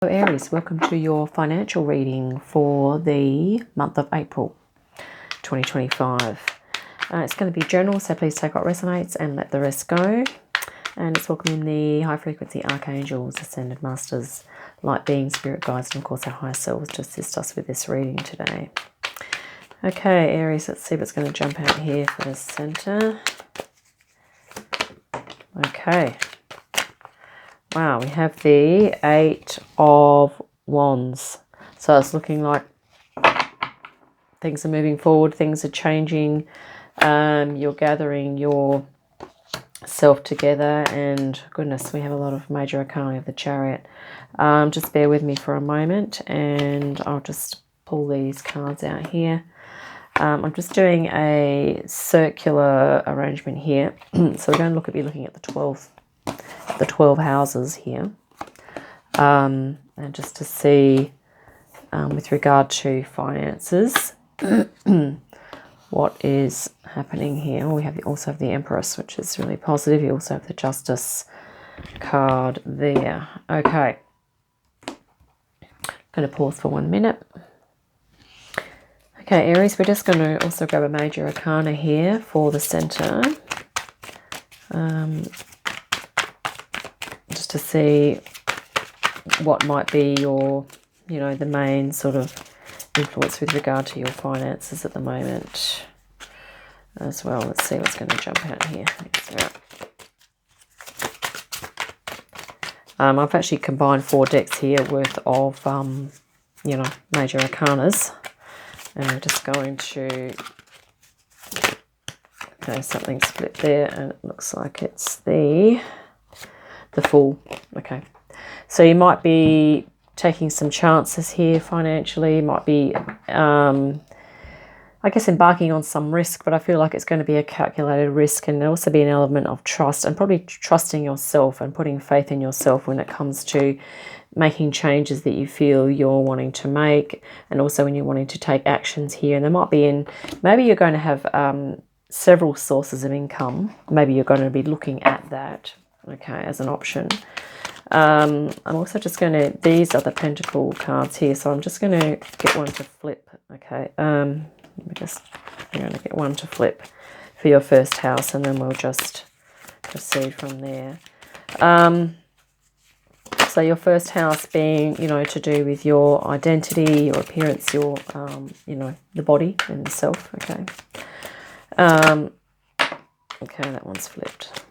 Hello Aries, welcome to your financial reading for the month of April 2025. It's going to be general, so please take what resonates and let the rest go. And it's welcoming the high frequency archangels, ascended masters, light beings, spirit guides, and of course our higher selves to assist us with this reading today. Okay, Aries, let's see what's going to jump out here for the center. Okay. Wow, we have the 8 of Wands. So it's looking like things are moving forward, things are changing. You're gathering your self together, and goodness, we have a lot of major arcana of the Chariot. Just bear with me for a moment and I'll just pull these cards out here. I'm just doing a circular arrangement here. So we're going to be looking at the 12 houses here, and just to see with regard to finances what is happening here. We also have the Empress, which is really positive. You also have the Justice card there. Okay, going to pause for 1 minute. Okay, Aries, we're just going to also grab a major arcana here for the center. Just to see what might be your, the main sort of influence with regard to your finances at the moment as well. Let's see what's going to jump out here. I've actually combined 4 decks here worth of, major arcanas. And I'm just going to, okay, something's split there and it looks like it's the Fool. Okay, so you might be taking some chances here financially. You might be, I guess, embarking on some risk, but I feel like it's going to be a calculated risk, and there'll also be an element of trust and probably trusting yourself and putting faith in yourself when it comes to making changes that you feel you're wanting to make, and also when you're wanting to take actions here. And there might be maybe you're going to have several sources of income. Maybe you're going to be looking at that, okay, as an option. I'm also just going to, these are the Pentacle cards here, so I'm just going to get one to flip, okay. I'm going to get one to flip for your first house, and then we'll just proceed from there. So your first house being, to do with your identity, your appearance, your, the body and the self, okay. Okay, that one's flipped.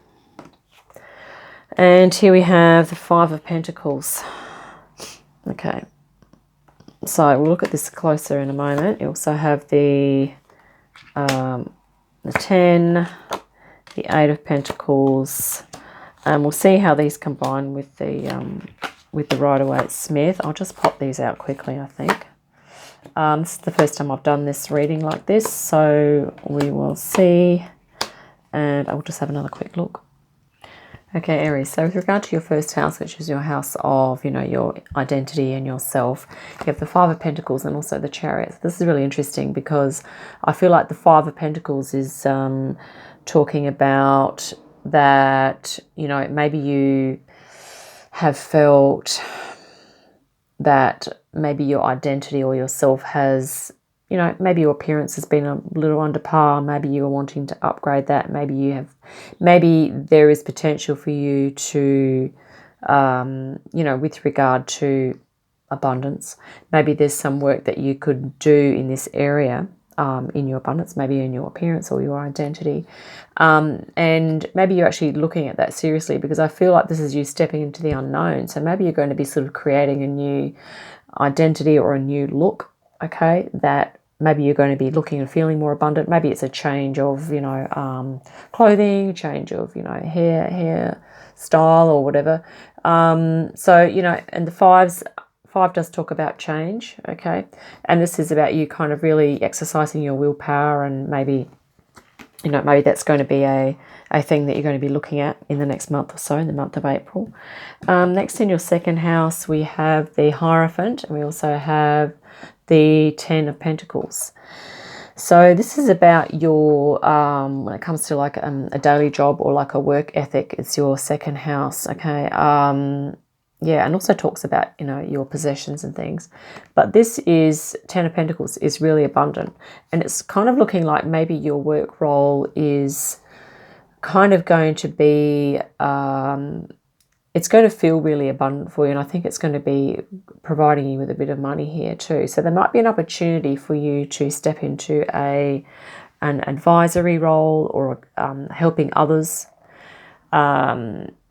And here we have the 5 of Pentacles. Okay, so we'll look at this closer in a moment. You also have the 10, the 8 of Pentacles, and we'll see how these combine with the Rider-Waite-Smith. I'll just pop these out quickly, I think. This is the first time I've done this reading like this, so we will see, and I will just have another quick look. Okay, Aries, so with regard to your first house, which is your house of, your identity and yourself, you have the 5 of Pentacles and also the Chariot. This is really interesting because I feel like the 5 of Pentacles is talking about that, maybe you have felt that maybe your identity or yourself has, maybe your appearance has been a little under par. Maybe you are wanting to upgrade that. Maybe there is potential for you to, with regard to abundance. Maybe there's some work that you could do in this area, in your abundance, maybe in your appearance or your identity. And maybe you're actually looking at that seriously, because I feel like this is you stepping into the unknown. So maybe you're going to be sort of creating a new identity or a new look, okay, that maybe you're going to be looking and feeling more abundant. Maybe it's a change of, clothing, change of, hair style or whatever. So, and the 5 does talk about change, okay? And this is about you kind of really exercising your willpower, and maybe, maybe that's going to be a thing that you're going to be looking at in the next month or so, in the month of April. Next in your second house, we have the Hierophant, and we also have the 10 of Pentacles. So this is about your, when it comes to like a daily job or like a work ethic, it's your second house, okay? yeah, and also talks about, you know, your possessions and things. But this is Ten of Pentacles is really abundant, and it's kind of looking like maybe your work role is kind of going to be, it's going to feel really abundant for you, and I think it's going to be providing you with a bit of money here too. So there might be an opportunity for you to step into an advisory role, or helping others.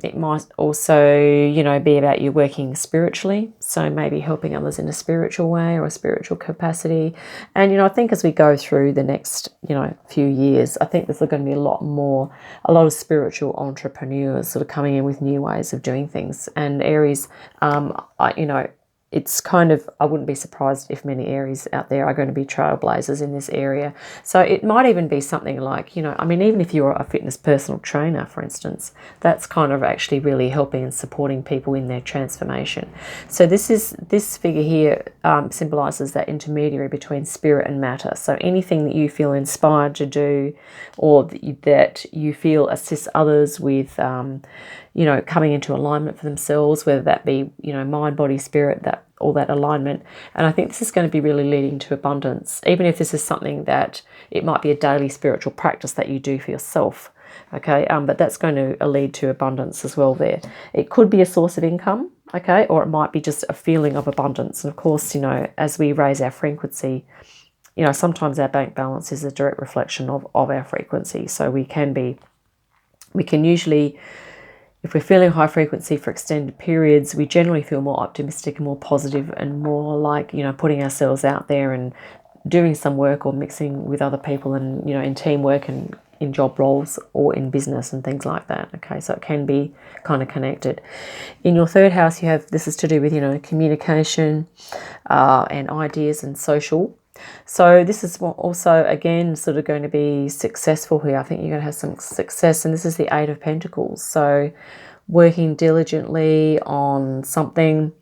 It might also, you know, be about you working spiritually. So maybe helping others in a spiritual way or a spiritual capacity. And, you know, I think as we go through the next, you know, few years, I think there's going to be a lot of spiritual entrepreneurs sort of coming in with new ways of doing things. And Aries, you know, it's kind of, I wouldn't be surprised if many Aries out there are going to be trailblazers in this area. So it might even be something like, you know, I mean, even if you're a fitness personal trainer, for instance, that's kind of actually really helping and supporting people in their transformation. So this figure here symbolizes that intermediary between spirit and matter. So anything that you feel inspired to do, or that you feel assists others with, you know, coming into alignment for themselves, whether that be, you know, mind, body, spirit, that all that alignment. And I think this is going to be really leading to abundance, even if this is something that it might be a daily spiritual practice that you do for yourself. Okay, but that's going to lead to abundance as well there. It could be a source of income, okay, or it might be just a feeling of abundance. And of course, you know, as we raise our frequency, you know, sometimes our bank balance is a direct reflection of our frequency. So we can usually, if we're feeling high frequency for extended periods, we generally feel more optimistic and more positive and more like, you know, putting ourselves out there and doing some work or mixing with other people, and, you know, in teamwork and in job roles or in business and things like that. Okay, so it can be kind of connected. In your third house, you have, this is to do with, you know, communication and ideas and social. So this is also, again, sort of going to be successful here. I think you're going to have some success. And this is the Eight of Pentacles. So working diligently on something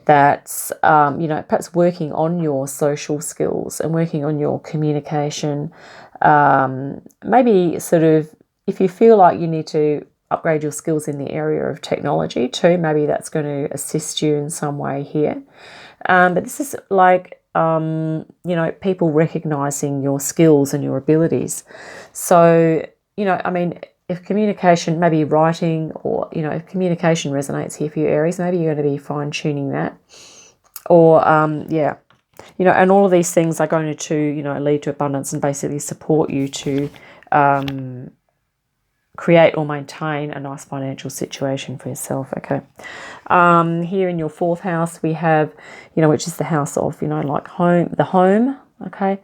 that's, you know, perhaps working on your social skills and working on your communication. Maybe sort of, if you feel like you need to upgrade your skills in the area of technology too, maybe that's going to assist you in some way here. But this is like, you know, people recognizing your skills and your abilities. So, you know, I mean, if communication, maybe writing, or, you know, if communication resonates here for you, Aries, maybe you're going to be fine-tuning that. Or, yeah, you know, and all of these things are going to, you know, lead to abundance and basically support you to create or maintain a nice financial situation for yourself. Okay. Here in your fourth house, we have, you know, which is the house of, you know, like the home. Okay.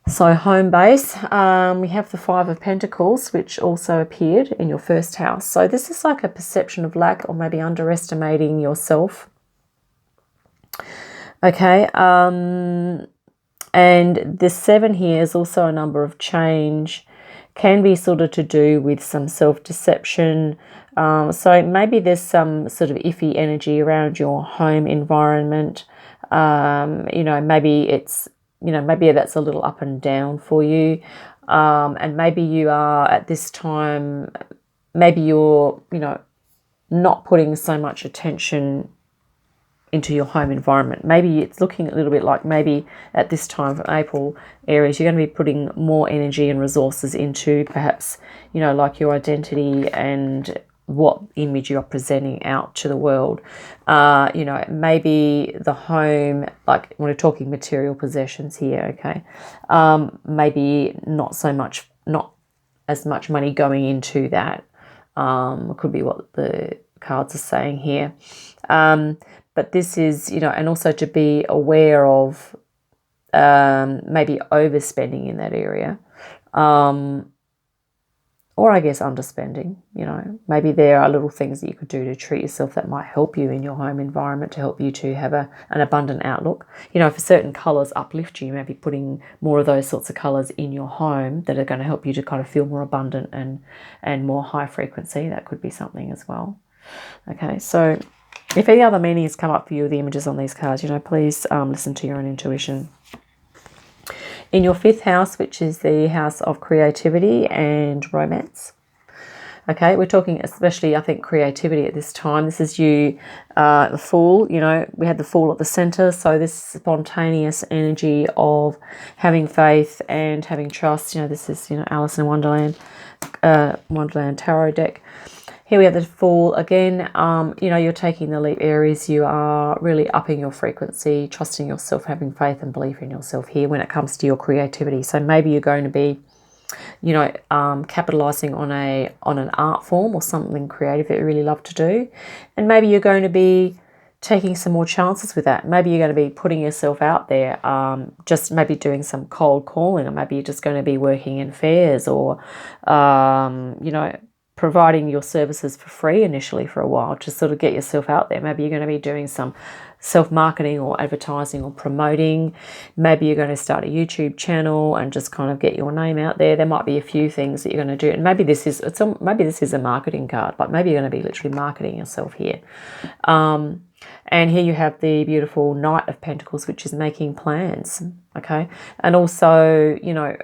So home base, we have the Five of Pentacles, which also appeared in your first house. So this is like a perception of lack, or maybe underestimating yourself. Okay. And the 7 here is also a number of change. Can be sort of to do with some self-deception. So maybe there's some sort of iffy energy around your home environment. You know, maybe it's, you know, maybe that's a little up and down for you. And maybe you are at this time, maybe you're, you know, not putting so much attention into your home environment. Maybe it's looking a little bit like, maybe at this time from April, Aries, you're going to be putting more energy and resources into perhaps, you know, like your identity and what image you're presenting out to the world. You know, maybe the home, like when we're talking material possessions here, okay, maybe not as much money going into that. Could be what the cards are saying here. But this is, you know, and also to be aware of maybe overspending in that area. Or I guess underspending, you know. Maybe there are little things that you could do to treat yourself that might help you in your home environment, to help you to have an abundant outlook. You know, if certain colours uplift you, maybe putting more of those sorts of colours in your home that are going to help you to kind of feel more abundant and more high frequency. That could be something as well. Okay, so if any other meanings come up for you, the images on these cards, you know, please listen to your own intuition. In your fifth house, which is the house of creativity and romance. Okay, we're talking especially, I think, creativity at this time. This is you, the Fool. You know, we had the Fool at the center, so this spontaneous energy of having faith and having trust. You know, this is, you know, Alice in Wonderland, Wonderland Tarot deck. Here we have the Fool again. You know, you're taking the leap, Aries. You are really upping your frequency, trusting yourself, having faith and belief in yourself here when it comes to your creativity. So maybe you're going to be, you know, capitalizing on an art form or something creative that you really love to do, and maybe you're going to be taking some more chances with that. Maybe you're going to be putting yourself out there, just maybe doing some cold calling, or maybe you're just going to be working in fairs, or you know, providing your services for free initially for a while to sort of get yourself out there. Maybe you're going to be doing some self-marketing or advertising or promoting. Maybe you're going to start a YouTube channel and just kind of get your name out there. There might be a few things that you're going to do, and maybe this is maybe this is a marketing card, but maybe you're going to be literally marketing yourself here. And here you have the beautiful Knight of Pentacles, which is making plans. Okay, and also, you know,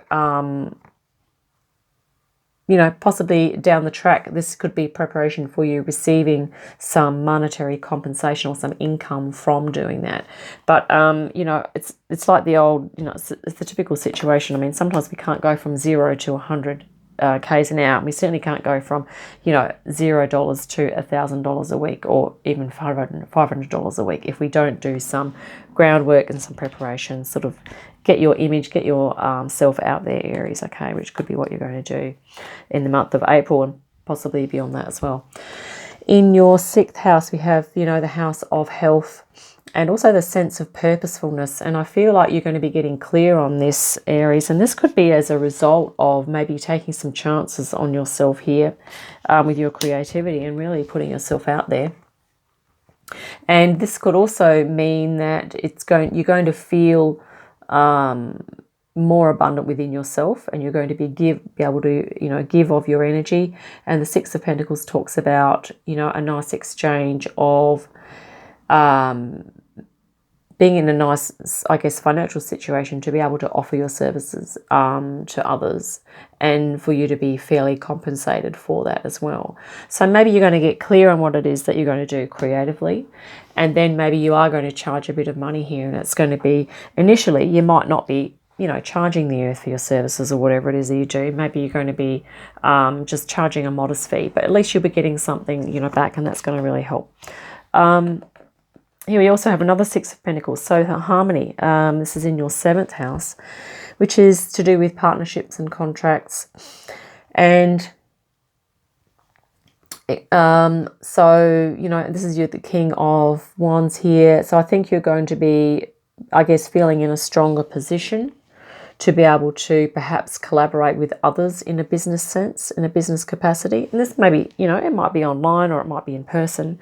possibly down the track, this could be preparation for you receiving some monetary compensation or some income from doing that. But, you know, it's like the old, you know, it's the typical situation. I mean, sometimes we can't go from 0 to 100 Ks an hour. We certainly can't go from, you know, $0 to $1,000 a week, or even $500 a week, if we don't do some groundwork and some preparation, sort of get your image, get your self out there, Aries, okay, which could be what you're going to do in the month of April and possibly beyond that as well. In your 6th house, we have, you know, the house of health and also the sense of purposefulness. And I feel like you're going to be getting clear on this, Aries. And this could be as a result of maybe taking some chances on yourself here with your creativity and really putting yourself out there. And this could also mean that you're going to feel more abundant within yourself, and you're going to be able to, you know, give of your energy. And the 6 of Pentacles talks about, you know, a nice exchange of being in a nice, I guess, financial situation to be able to offer your services to others, and for you to be fairly compensated for that as well. So maybe you're going to get clear on what it is that you're going to do creatively, and then maybe you are going to charge a bit of money here, and it's going to be, initially, you might not be, you know, charging the earth for your services or whatever it is that you do. Maybe you're going to be just charging a modest fee, but at least you'll be getting something, you know, back, and that's going to really help. Here we also have another 6 of Pentacles, so harmony. This is in your 7th house, which is to do with partnerships and contracts. And so, you know, this is you, the King of Wands here. So I think you're going to be, I guess, feeling in a stronger position to be able to perhaps collaborate with others in a business sense, in a business capacity. And this may be, you know, it might be online or it might be in person.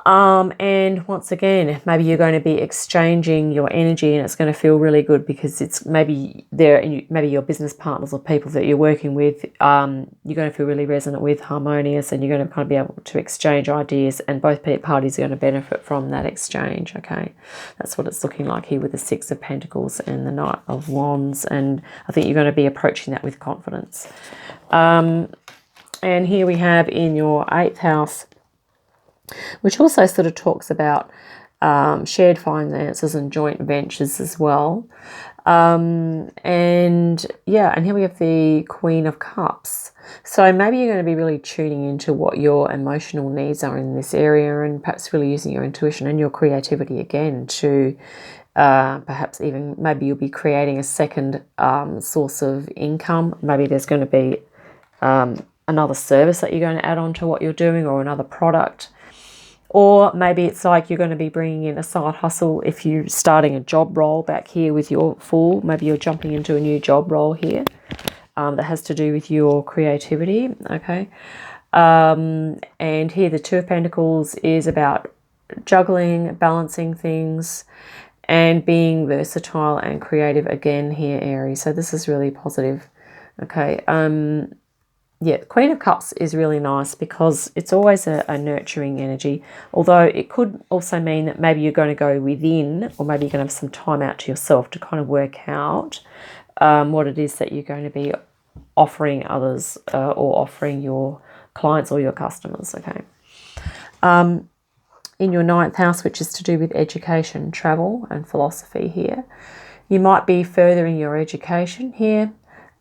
And once again, maybe you're going to be exchanging your energy, and it's going to feel really good because it's maybe maybe your business partners or people that you're working with, you're going to feel really resonant with, harmonious, and you're going to kind of be able to exchange ideas, and both parties are going to benefit from that exchange. Okay, that's what it's looking like here with the 6 of Pentacles and the Knight of Wands, and I think you're going to be approaching that with confidence. And here we have in your 8th house, which also sort of talks about shared finances and joint ventures as well. And yeah, and here we have the Queen of Cups. So maybe you're going to be really tuning into what your emotional needs are in this area, and perhaps really using your intuition and your creativity again to perhaps even, maybe you'll be creating a second source of income. Maybe there's going to be another service that you're going to add on to what you're doing, or another product. Or maybe it's like you're going to be bringing in a side hustle if you're starting a job role back here with your Fool. Maybe you're jumping into a new job role here that has to do with your creativity, okay? And here the 2 of Pentacles is about juggling, balancing things, and being versatile and creative again here, Aries. So this is really positive, okay? Yeah, the Queen of Cups is really nice because it's always a nurturing energy, although it could also mean that maybe you're going to go within, or maybe you're going to have some time out to yourself to kind of work out what it is that you're going to be offering others or offering your clients or your customers, okay? In your 9th house, which is to do with education, travel, and philosophy here, you might be furthering your education here.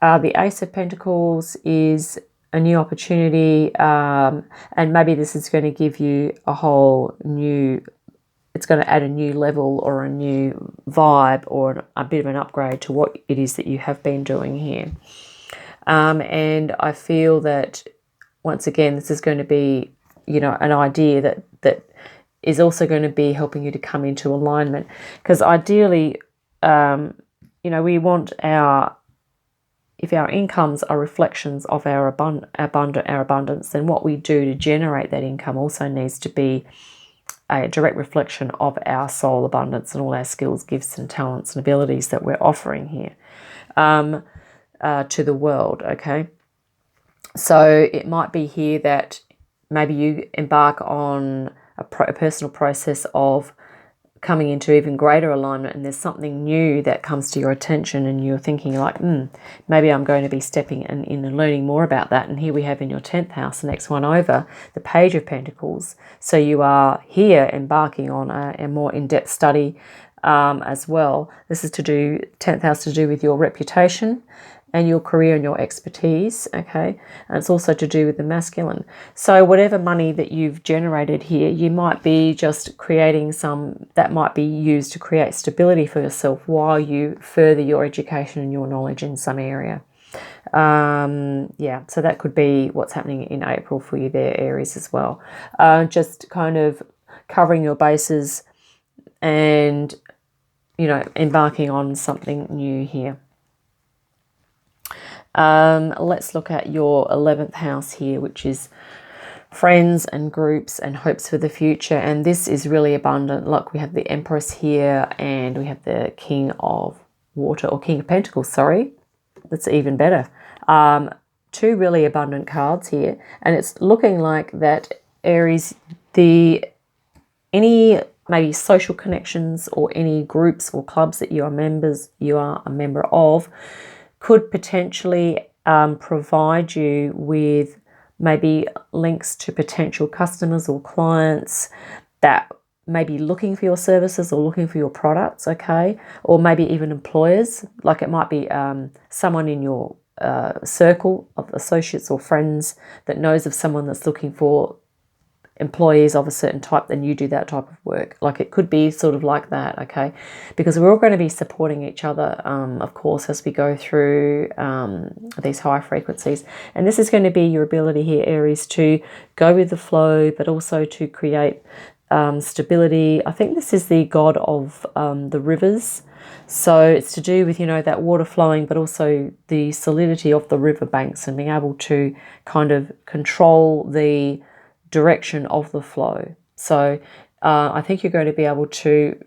The Ace of Pentacles is a new opportunity, and maybe this is going to give you a whole new, it's going to add a new level or a new vibe or a bit of an upgrade to what it is that you have been doing here. And I feel that, once again, this is going to be, you know, an idea that is also going to be helping you to come into alignment. Because ideally, you know, we want if our incomes are reflections of our abundance, then what we do to generate that income also needs to be a direct reflection of our soul abundance and all our skills, gifts and talents and abilities that we're offering here to the world, okay? So it might be here that maybe you embark on a personal process of coming into even greater alignment, and there's something new that comes to your attention and you're thinking like, maybe I'm going to be stepping in and learning more about that. And here we have in your 10th house, the next one over, the Page of Pentacles. So you are here embarking on a more in-depth study as well. This is 10th house to do with your reputation and your career and your expertise, okay? And it's also to do with the masculine. So whatever money that you've generated here, you might be just creating some, that might be used to create stability for yourself while you further your education and your knowledge in some area. Yeah, so that could be what's happening in April for you there, Aries, as well. Just kind of covering your bases and, you know, embarking on something new here. Let's look at your 11th house here, which is friends and groups and hopes for the future. And this is really abundant. Look, we have the Empress here and we have the King of Water, or King of Pentacles, sorry. That's even better. Two really abundant cards here. And it's looking like that, Aries, any maybe social connections or any groups or clubs that you are a member of, could potentially provide you with maybe links to potential customers or clients that may be looking for your services or looking for your products, okay? Or maybe even employers, like it might be someone in your circle of associates or friends that knows of someone that's looking for employees of a certain type, then you do that type of work. Like it could be sort of like that, okay? Because we're all going to be supporting each other, of course, as we go through these high frequencies. And this is going to be your ability here, Aries, to go with the flow, but also to create stability. I think this is the god of the rivers. So it's to do with, you know, that water flowing, but also the solidity of the river banks and being able to kind of control the direction of the flow. So I think you're going to be able to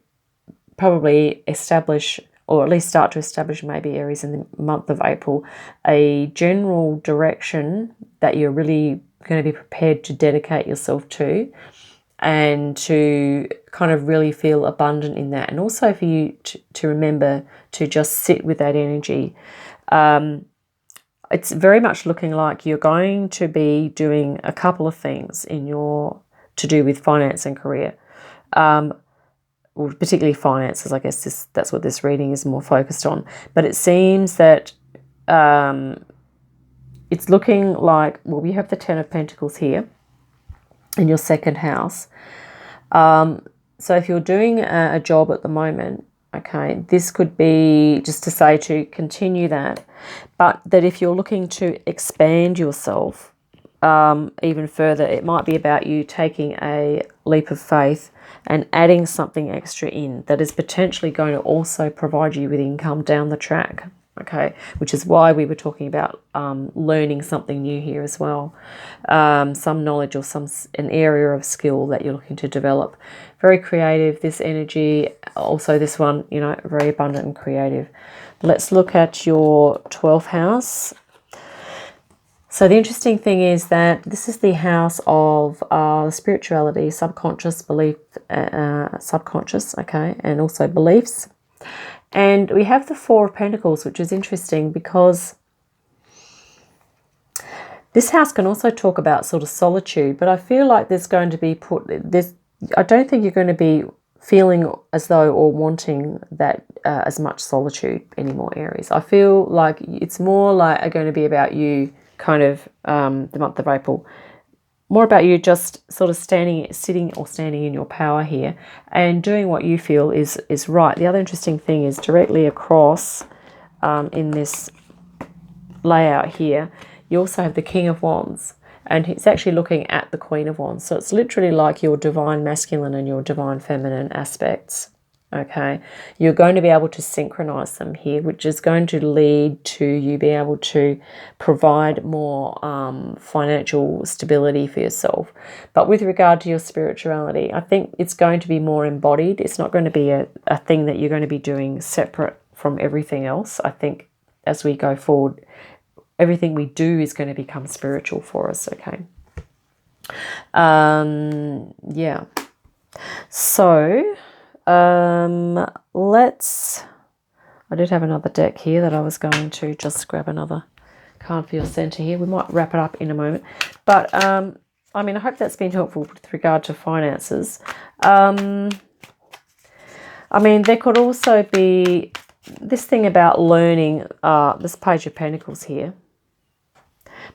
probably establish, or at least start to establish, maybe, Aries, in the month of April, a general direction that you're really going to be prepared to dedicate yourself to, and to kind of really feel abundant in that. And also for you to remember to just sit with that energy. It's very much looking like you're going to be doing a couple of things in your to do with finance and career, or particularly finances. I guess that's what this reading is more focused on. But it seems that it's looking like, well, we have the Ten of Pentacles here in your 2nd house. So if you're doing a job at the moment, okay, this could be just to say to continue that, but that if you're looking to expand yourself even further, it might be about you taking a leap of faith and adding something extra in that is potentially going to also provide you with income down the track, okay, which is why we were talking about learning something new here as well, some knowledge or an area of skill that you're looking to develop. Very creative, this energy. Also this one, you know, very abundant and creative. Let's look at your 12th house. So the interesting thing is that this is the house of spirituality, subconscious belief, subconscious, okay, and also beliefs. And we have the Four of Pentacles, which is interesting because This house can also talk about sort of solitude, but I feel like there's going to be I don't think you're going to be feeling as though or wanting that as much solitude anymore, Aries. I feel like it's more like going to be about you kind of the month of April, more about you just sort of standing in your power here and doing what you feel is right. The other interesting thing is directly across in this layout here, you also have the King of Wands, and it's actually looking at the Queen of Wands. So it's literally like your divine masculine and your divine feminine aspects. Okay, you're going to be able to synchronize them here, which is going to lead to you being able to provide more financial stability for yourself. But with regard to your spirituality, I think it's going to be more embodied. It's not going to be a thing that you're going to be doing separate from everything else. I think as we go forward, everything we do is going to become spiritual for us. Okay. Yeah. So I did have another deck here that I was going to just grab another card for your center here. We might wrap it up in a moment, but I mean, I hope that's been helpful with regard to finances. I mean, there could also be this thing about learning, this Page of Pentacles here,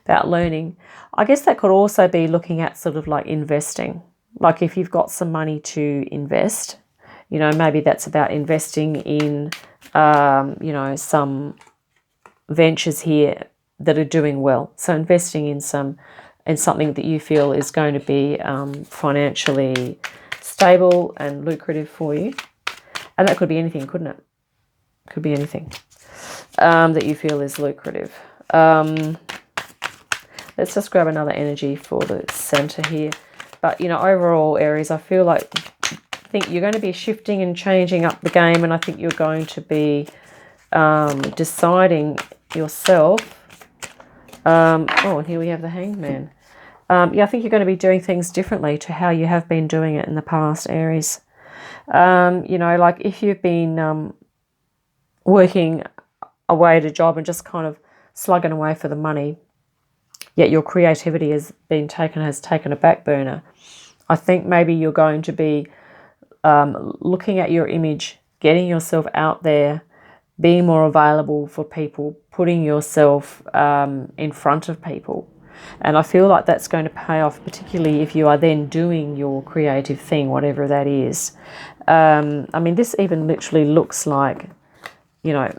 about learning. I guess that could also be looking at sort of like investing. Like if you've got some money to invest, you know, maybe that's about investing in, you know, some ventures here that are doing well. So investing in something that you feel is going to be financially stable and lucrative for you. And that could be anything, couldn't it? Could be anything that you feel is lucrative. Let's just grab another energy for the center here. But, you know, overall, Aries, I feel like you're going to be shifting and changing up the game, and I think you're going to be deciding yourself. Oh, and here we have the Hanged Man. Yeah, I think you're going to be doing things differently to how you have been doing it in the past, Aries. You know, like if you've been working away at a job and just kind of slugging away for the money, yet your creativity has taken a back burner. I think maybe you're going to be looking at your image, getting yourself out there, being more available for people, putting yourself in front of people. And I feel like that's going to pay off, particularly if you are then doing your creative thing, whatever that is. I mean, this even literally looks like, you know,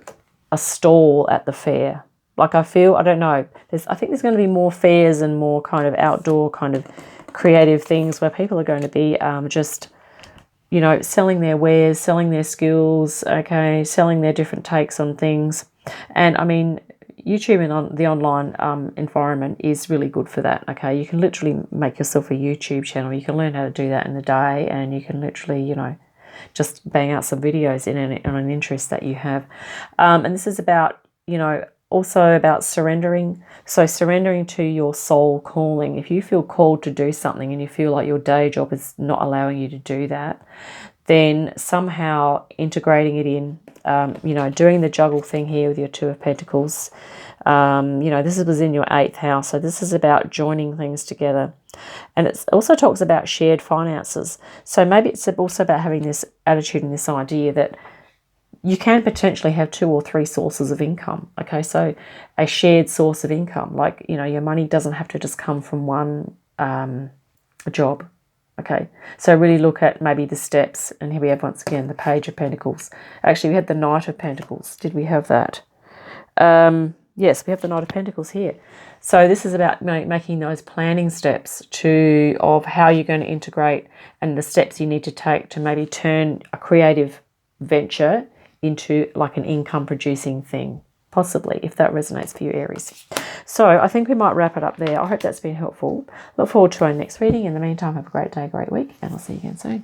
a stall at the fair. Like I don't know, I think there's going to be more fairs and more kind of outdoor kind of creative things where people are going to be just, you know, selling their wares, selling their skills, okay, selling their different takes on things. And I mean, YouTube and on the online environment is really good for that, okay? You can literally make yourself a YouTube channel. You can learn how to do that in the day, and you can literally, you know, just bang out some videos in an interest that you have. And this is about, you know, also about surrendering. So surrendering to your soul calling. If you feel called to do something and you feel like your day job is not allowing you to do that, then somehow integrating it in, you know, doing the juggle thing here with your Two of Pentacles. You know, this was in your 8th house. So this is about joining things together. And it also talks about shared finances. So maybe it's also about having this attitude and this idea that you can potentially have 2 or 3 sources of income. Okay, so a shared source of income, like, you know, your money doesn't have to just come from one job. Okay, so really look at maybe the steps. And here we have once again the Page of Pentacles. Actually, we had the Knight of Pentacles. Did we have that? Yes, we have the Knight of Pentacles here. So this is about making those planning steps of how you're going to integrate and the steps you need to take to maybe turn a creative venture into like an income producing thing, possibly, if that resonates for you, Aries. So I think we might wrap it up there. I hope that's been helpful. Look forward to our next reading. In the meantime, have a great day, great week, and I'll see you again soon.